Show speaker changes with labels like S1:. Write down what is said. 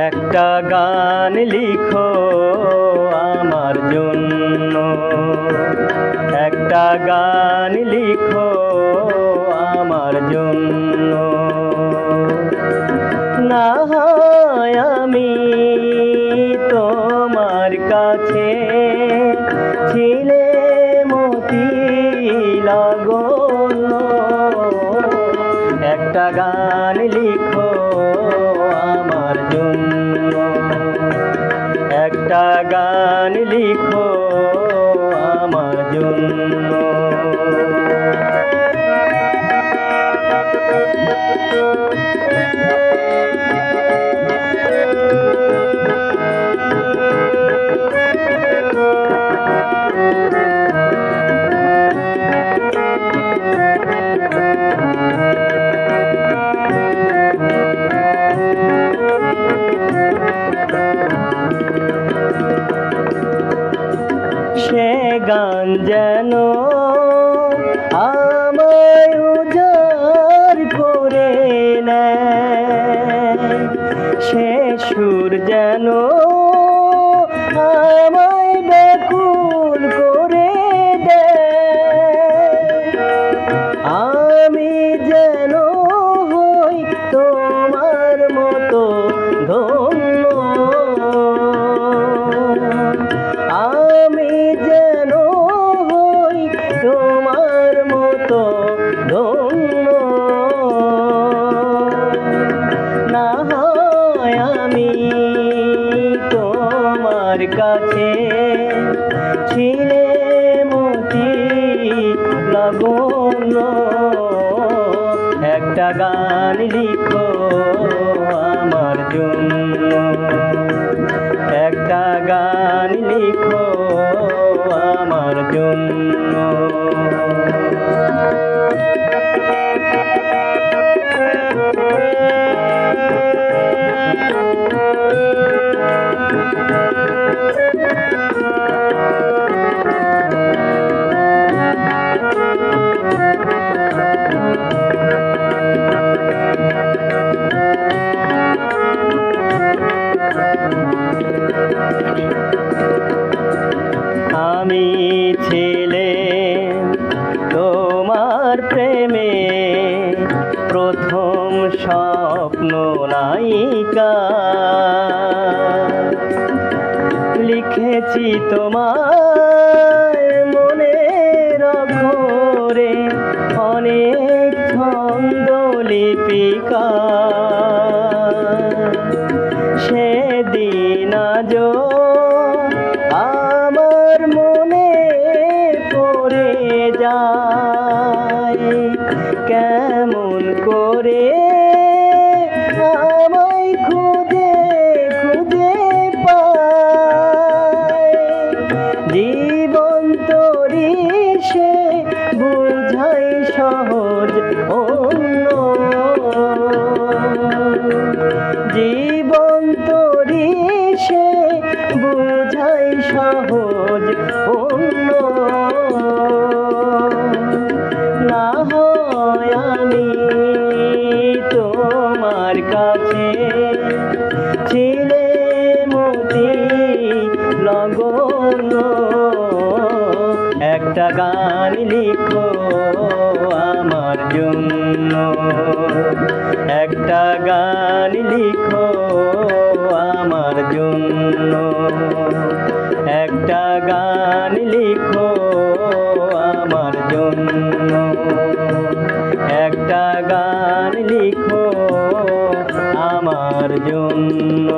S1: একটা গান লিখো আমার জন্য, একটা গান লিখো আমার জন্য। না হয় আমি তোমার কাছে ছিলে মতি লাগল, একটা গান লিখো আমার জন্য, একটা গান লিখো আমার জন্য। সে গান যেন আমায় উজাড় করে নেয়, সে সুর যেন আমায় ব্যাকুল করে দেয়। আমি যেন হই তোমার মতো ধন্য, আমি যেন হই তোমার মতো ধন্য। না হয় আমি তোমার কাছে ছিলে মতি লাগল, একটা গান লিখো আমার জন্য, একটা গান লিখো আমার জন্য। আমি ছিলে তোমার প্রেমে প্রথম স্বপ্ন নায়িকা, লিখেছি তোমার মনের অক্ষরে অনেক ছন্দ লিপিকা। সেদিন আজও আমার মনে পড়ে যায়, কেমন করে আমায় খুঁজে খুঁজে পায়। জীবন তরি সে বুঝাই সহজ অন্য, জীবন তরি সে বুঝাই সহজ অন্য। না হয় আমি তোমার কাছে ছিলে মতি লাগল, একটা গান লিখো আমার জন্য, একটা গান লিখো আমার জন্য, একটা গান লিখো আমার জন্য, একটা গান লিখো আমার জন্য।